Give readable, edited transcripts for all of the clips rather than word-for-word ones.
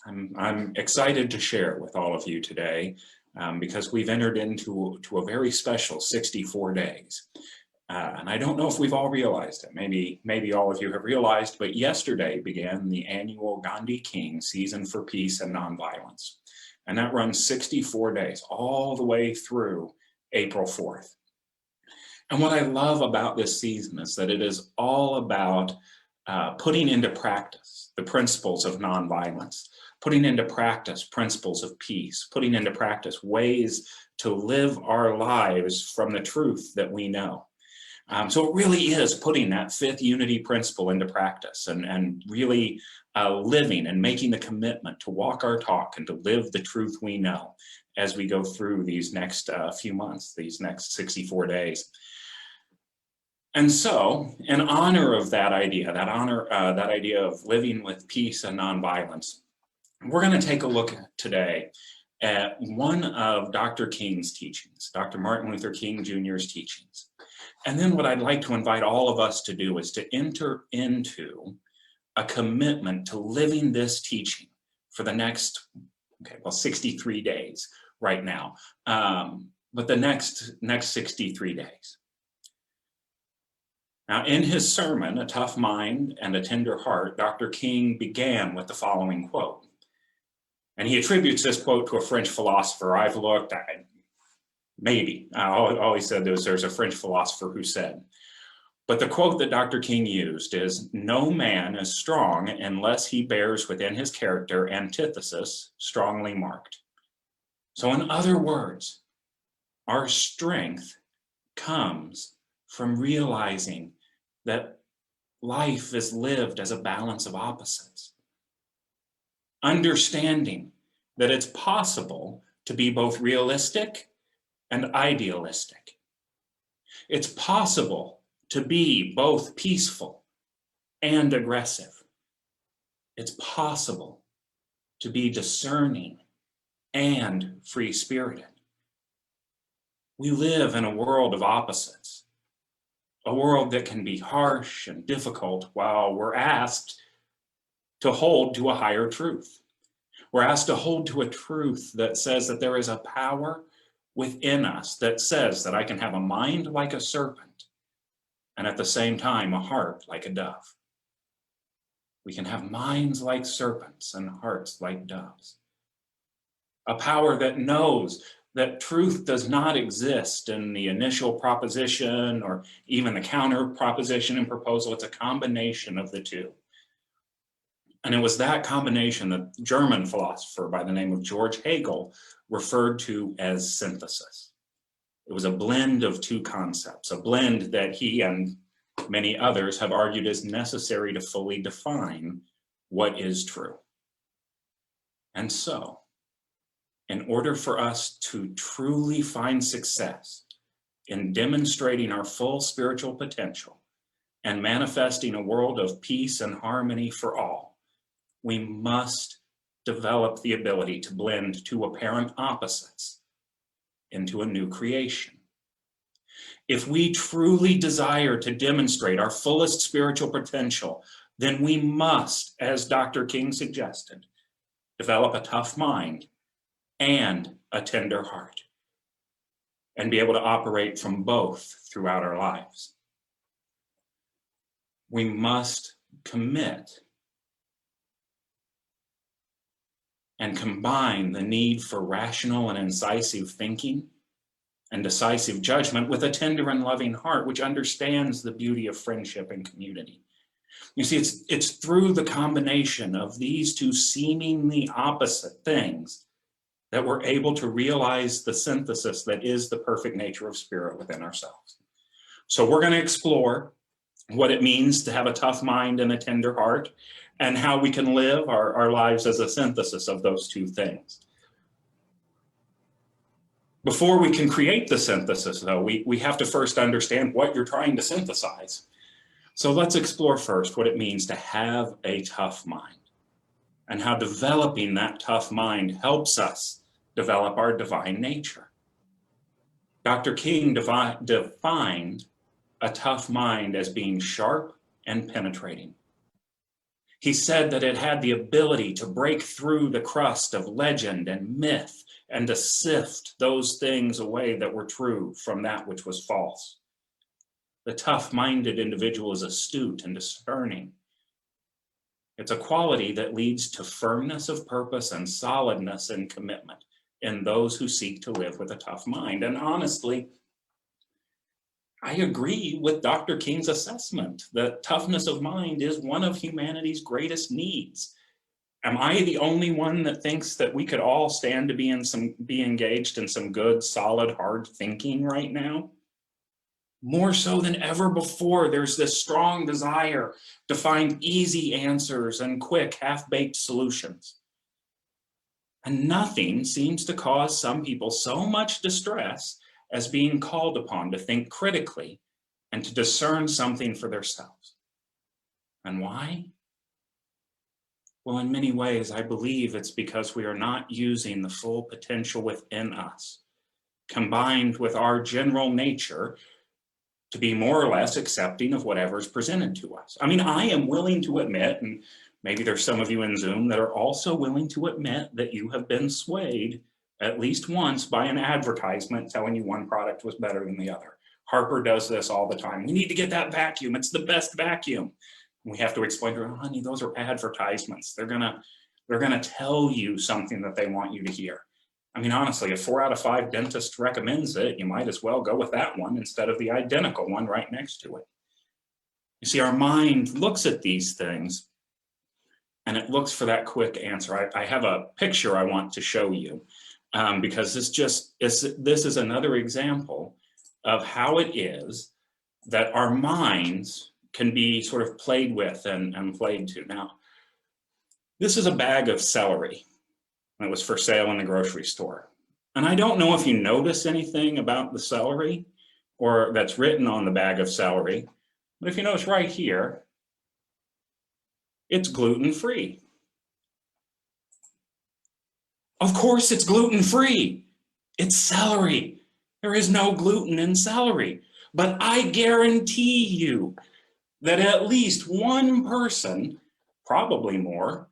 I'm excited to share it with all of you today because we've entered into a very special 64 days. And I don't know if we've all realized it. Maybe all of you have realized, but yesterday began the annual Gandhi King Season for Peace and Nonviolence. And that runs 64 days, all the way through April 4th. And what I love about this season is that it is all about putting into practice the principles of nonviolence, putting into practice principles of peace, putting into practice ways to live our lives from the truth that we know. So it really is putting that fifth unity principle into practice and really living and making the commitment to walk our talk and to live the truth we know as we go through these next few months, these next 64 days. And so, in honor of that idea, that idea of living with peace and nonviolence, we're going to take a look today at one of Dr. King's teachings, Dr. Martin Luther King Jr.'s teachings. And then what I'd like to invite all of us to do is to enter into a commitment to living this teaching for the next, 63 days right now, but the next 63 days. Now, in his sermon, A Tough Mind and a Tender Heart, Dr. King began with the following quote. And he attributes this quote to a French philosopher. I've looked at it. Maybe. All he said was there's a French philosopher who said. But the quote that Dr. King used is, "No man is strong unless he bears within his character antithesis strongly marked." So in other words, our strength comes from realizing that life is lived as a balance of opposites. Understanding that it's possible to be both realistic and idealistic. It's possible to be both peaceful and aggressive. It's possible to be discerning and free-spirited. We live in a world of opposites, a world that can be harsh and difficult while we're asked to hold to a higher truth. We're asked to hold to a truth that says that there is a power within us that says that I can have a mind like a serpent and at the same time a heart like a dove. We can have minds like serpents and hearts like doves. A power that knows that truth does not exist in the initial proposition or even the counter proposition and proposal. It's a combination of the two. And it was that combination that German philosopher by the name of George Hegel referred to as synthesis. It was a blend of two concepts, a blend that he and many others have argued is necessary to fully define what is true. And so, in order for us to truly find success in demonstrating our full spiritual potential and manifesting a world of peace and harmony for all, we must develop the ability to blend two apparent opposites into a new creation. If we truly desire to demonstrate our fullest spiritual potential, then we must, as Dr. King suggested, develop a tough mind and a tender heart, and be able to operate from both throughout our lives. We must commit and combine the need for rational and incisive thinking and decisive judgment with a tender and loving heart, which understands the beauty of friendship and community. You see, it's through the combination of these two seemingly opposite things that we're able to realize the synthesis that is the perfect nature of spirit within ourselves. So we're going to explore what it means to have a tough mind and a tender heart, and how we can live our lives as a synthesis of those two things. Before we can create the synthesis, though, we have to first understand what you're trying to synthesize. So let's explore first what it means to have a tough mind, and how developing that tough mind helps us develop our divine nature. Dr. King defined a tough mind as being sharp and penetrating. He said that it had the ability to break through the crust of legend and myth and to sift those things away that were true from that which was false. The tough-minded individual is astute and discerning. It's a quality that leads to firmness of purpose and solidness in commitment in those who seek to live with a tough mind. And honestly, I agree with Dr. King's assessment that toughness of mind is one of humanity's greatest needs. Am I the only one that thinks that we could all stand to be engaged in some good, solid, hard thinking right now? More so than ever before, there's this strong desire to find easy answers and quick, half-baked solutions. And nothing seems to cause some people so much distress as being called upon to think critically and to discern something for themselves. And why? Well, in many ways, I believe it's because we are not using the full potential within us, combined with our general nature, to be more or less accepting of whatever is presented to us. I mean, I am willing to admit, and maybe there's some of you in Zoom that are also willing to admit that you have been swayed at least once by an advertisement telling you one product was better than the other. Harper does this all the time. We need to get that vacuum. It's the best vacuum. And we have to explain to her, oh, honey, those are advertisements. They're gonna tell you something that they want you to hear. I mean, honestly, if 4 out of 5 dentists recommends it, you might as well go with that one instead of the identical one right next to it. You see, our mind looks at these things and it looks for that quick answer. I have a picture I want to show you because this is another example of how it is that our minds can be sort of played with and played to. Now, this is a bag of celery that was for sale in the grocery store. And I don't know if you notice anything about the celery or that's written on the bag of celery, but if you notice right here, it's gluten-free. Of course it's gluten-free. It's celery. There is no gluten in celery. But I guarantee you that at least one person, probably more,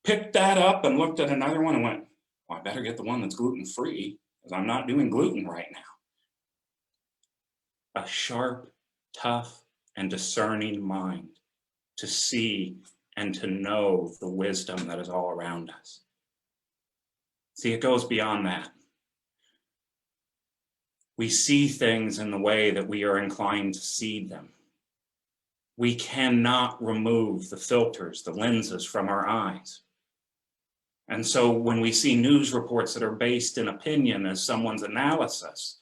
picked that up and looked at another one and went, well, I better get the one that's gluten-free because I'm not doing gluten right now. A sharp, tough, and discerning mind to see and to know the wisdom that is all around us. See, it goes beyond that. We see things in the way that we are inclined to see them. We cannot remove the filters, the lenses from our eyes. And so when we see news reports that are based in opinion as someone's analysis,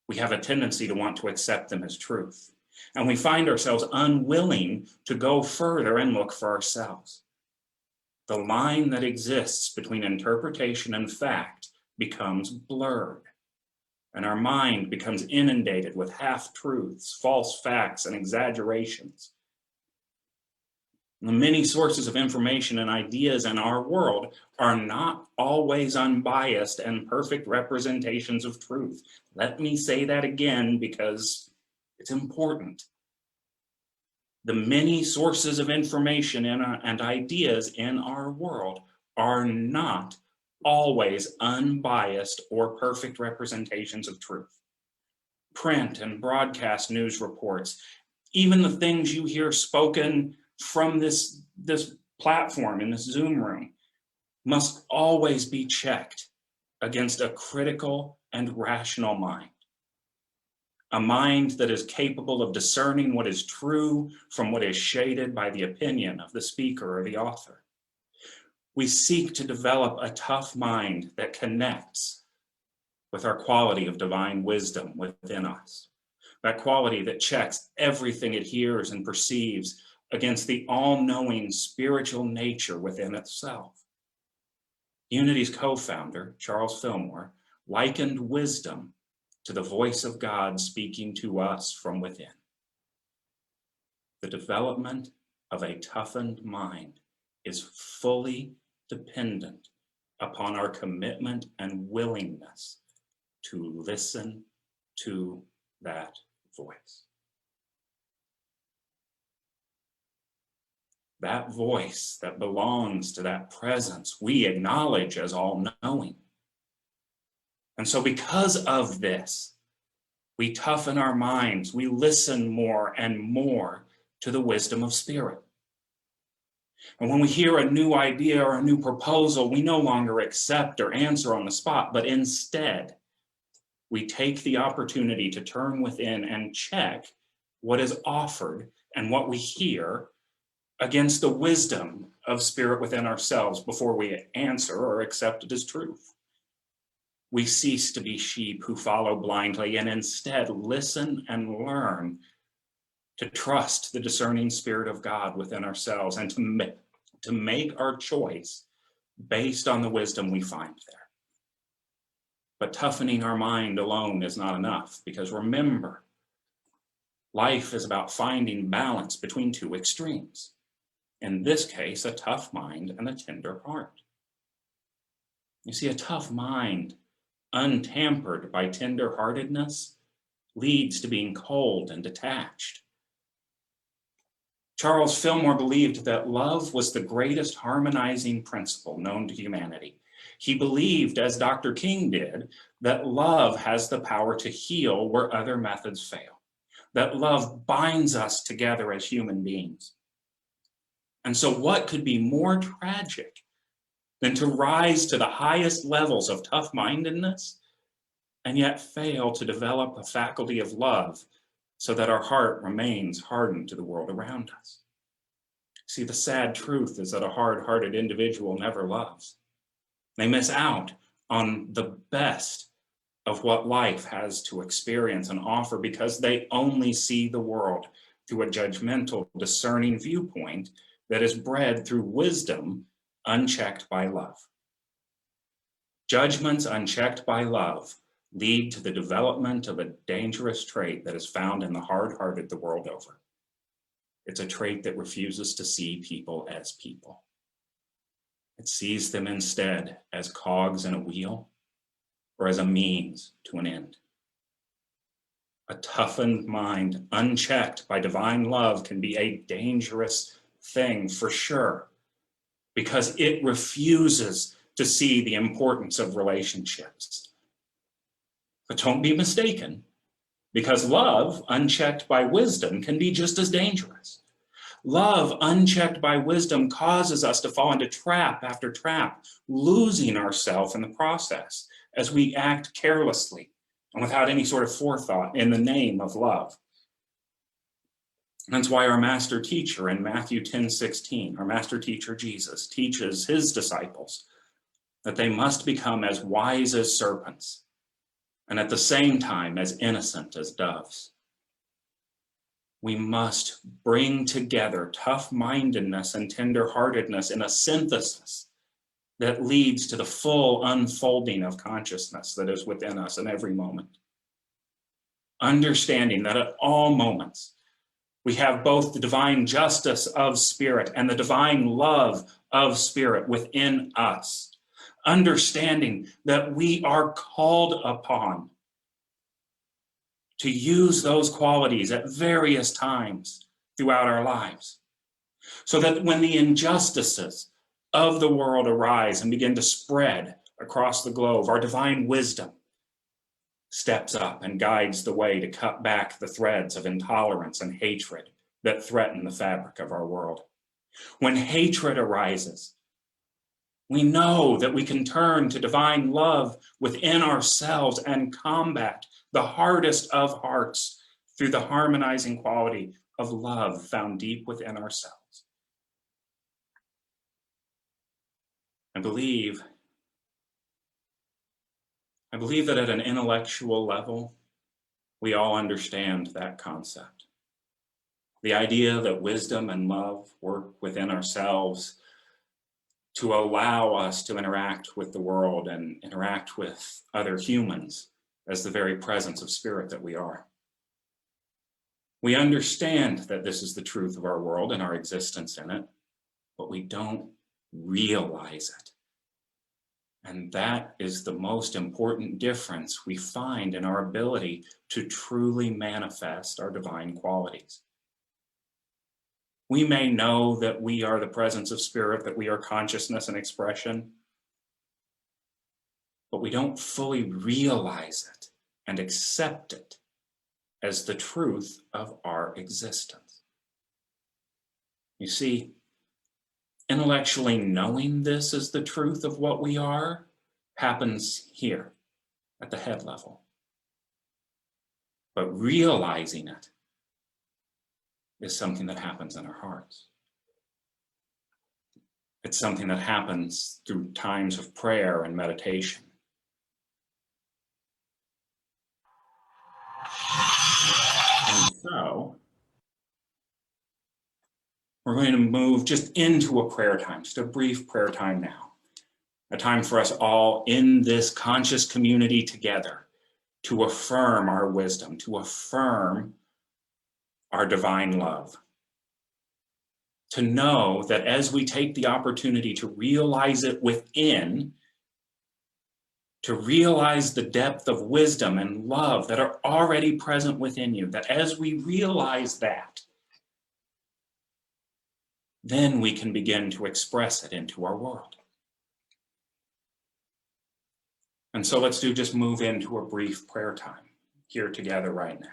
we have a tendency to want to accept them as truth. And we find ourselves unwilling to go further and look for ourselves. The line that exists between interpretation and fact becomes blurred, and our mind becomes inundated with half-truths, false facts, and exaggerations. The many sources of information and ideas in our world are not always unbiased and perfect representations of truth. Let me say that again because it's important. The many sources of information and ideas in our world are not always unbiased or perfect representations of truth. Print and broadcast news reports, even the things you hear spoken from this platform in this Zoom room, must always be checked against a critical and rational mind. A mind that is capable of discerning what is true from what is shaded by the opinion of the speaker or the author. We seek to develop a tough mind that connects with our quality of divine wisdom within us. That quality that checks everything it hears and perceives against the all-knowing spiritual nature within itself. Unity's co-founder, Charles Fillmore, likened wisdom to the voice of God speaking to us from within. The development of a toughened mind is fully dependent upon our commitment and willingness to listen to that voice. that voice that belongs to that presence we acknowledge as all-knowing. And so because of this, we toughen our minds, we listen more and more to the wisdom of spirit. And when we hear a new idea or a new proposal, we no longer accept or answer on the spot, but instead, we take the opportunity to turn within and check what is offered and what we hear against the wisdom of spirit within ourselves before we answer or accept it as truth. We cease to be sheep who follow blindly and instead listen and learn to trust the discerning spirit of God within ourselves and to make our choice based on the wisdom we find there. But toughening our mind alone is not enough, because remember, life is about finding balance between two extremes. In this case, a tough mind and a tender heart. You see, a tough mind, untampered by tender-heartedness, leads to being cold and detached. Charles Fillmore believed that love was the greatest harmonizing principle known to humanity. He believed, as Dr. King did, that love has the power to heal where other methods fail, that love binds us together as human beings. And so what could be more tragic than to rise to the highest levels of tough-mindedness and yet fail to develop the faculty of love so that our heart remains hardened to the world around us? See, the sad truth is that a hard-hearted individual never loves. They miss out on the best of what life has to experience and offer because they only see the world through a judgmental, discerning viewpoint that is bred through wisdom unchecked by love. Judgments unchecked by love lead to the development of a dangerous trait that is found in the hard-hearted the world over. It's a trait that refuses to see people as people. It sees them instead as cogs in a wheel or as a means to an end. A toughened mind, unchecked by divine love, can be a dangerous thing for sure, because it refuses to see the importance of relationships. But don't be mistaken, because love, unchecked by wisdom, can be just as dangerous. Love, unchecked by wisdom, causes us to fall into trap after trap, losing ourselves in the process as we act carelessly and without any sort of forethought in the name of love. That's why our master teacher in Matthew 10:16, our master teacher Jesus, teaches his disciples that they must become as wise as serpents and at the same time as innocent as doves. We must bring together tough-mindedness and tender-heartedness in a synthesis that leads to the full unfolding of consciousness that is within us in every moment. Understanding that at all moments, we have both the divine justice of spirit and the divine love of spirit within us. Understanding that we are called upon to use those qualities at various times throughout our lives, so that when the injustices of the world arise and begin to spread across the globe, our divine wisdom steps up and guides the way to cut back the threads of intolerance and hatred that threaten the fabric of our world. When hatred arises, we know that we can turn to divine love within ourselves and combat the hardest of hearts through the harmonizing quality of love found deep within ourselves. I believe that at an intellectual level, we all understand that concept. The idea that wisdom and love work within ourselves to allow us to interact with the world and interact with other humans as the very presence of spirit that we are. We understand that this is the truth of our world and our existence in it, but we don't realize it. And that is the most important difference we find in our ability to truly manifest our divine qualities. We may know that we are the presence of spirit, that we are consciousness and expression, but we don't fully realize it and accept it as the truth of our existence. You see, intellectually knowing this as the truth of what we are happens here at the head level. But realizing it is something that happens in our hearts. It's something that happens through times of prayer and meditation. And so, we're going to move just into a prayer time, just a brief prayer time now. A time for us all in this conscious community together to affirm our wisdom, to affirm our divine love. To know that as we take the opportunity to realize it within, to realize the depth of wisdom and love that are already present within you, that as we realize that, then we can begin to express it into our world. And so let's just move into a brief prayer time here together right now.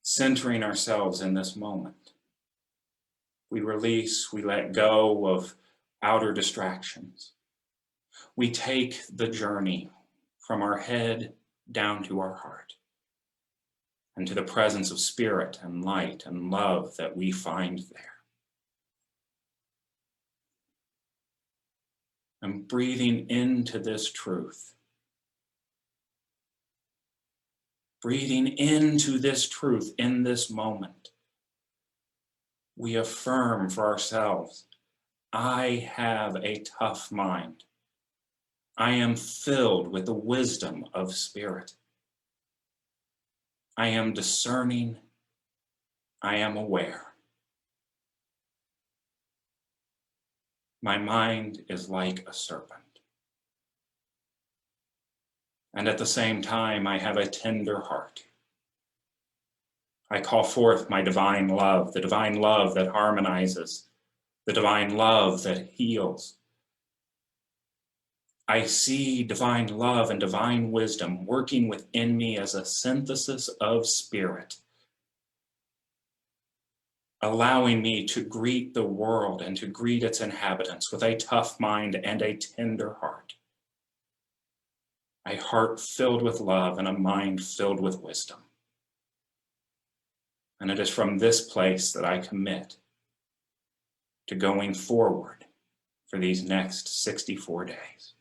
Centering ourselves in this moment. We release, we let go of outer distractions. We take the journey from our head down to our heart and to the presence of spirit and light and love that we find there. And breathing into this truth. Breathing into this truth in this moment. We affirm for ourselves, I have a tough mind. I am filled with the wisdom of spirit. I am discerning. I am aware. My mind is like a serpent. And at the same time, I have a tender heart. I call forth my divine love, the divine love that harmonizes, the divine love that heals. I see divine love and divine wisdom working within me as a synthesis of spirit, allowing me to greet the world and to greet its inhabitants with a tough mind and a tender heart. A heart filled with love and a mind filled with wisdom. And it is from this place that I commit to going forward for these next 64 days.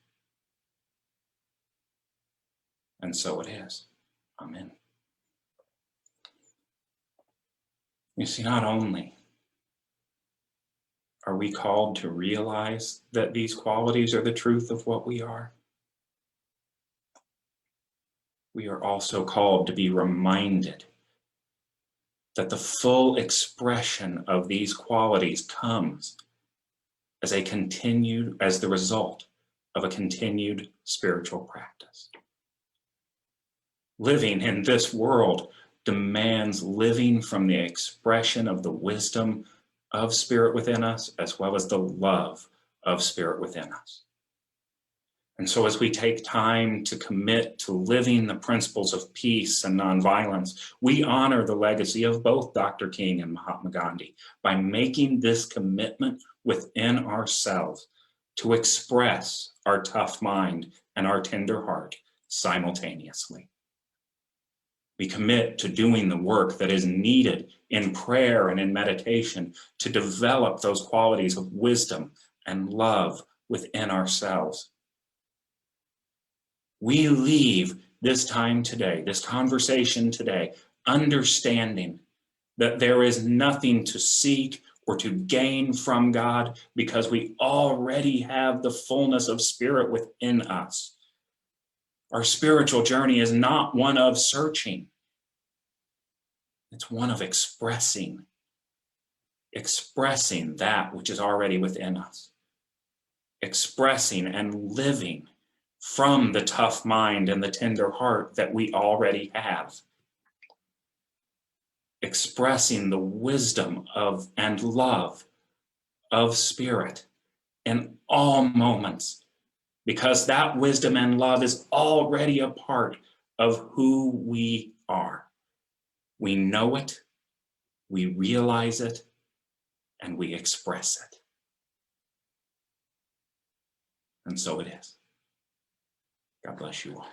And so it is. Amen. You see, not only are we called to realize that these qualities are the truth of what we are, we are also called to be reminded that the full expression of these qualities comes as the result of a continued spiritual practice. Living in this world demands living from the expression of the wisdom of spirit within us, as well as the love of spirit within us. And so as we take time to commit to living the principles of peace and nonviolence, we honor the legacy of both Dr. King and Mahatma Gandhi by making this commitment within ourselves to express our tough mind and our tender heart simultaneously. We commit to doing the work that is needed in prayer and in meditation to develop those qualities of wisdom and love within ourselves. We leave this time today, this conversation today, understanding that there is nothing to seek or to gain from God because we already have the fullness of spirit within us. Our spiritual journey is not one of searching. It's one of expressing that which is already within us. Expressing and living from the tough mind and the tender heart that we already have. expressing the wisdom of and love of Spirit in all moments, because that wisdom and love is already a part of who we are. We know it, we realize it, and we express it. And so it is. God bless you all.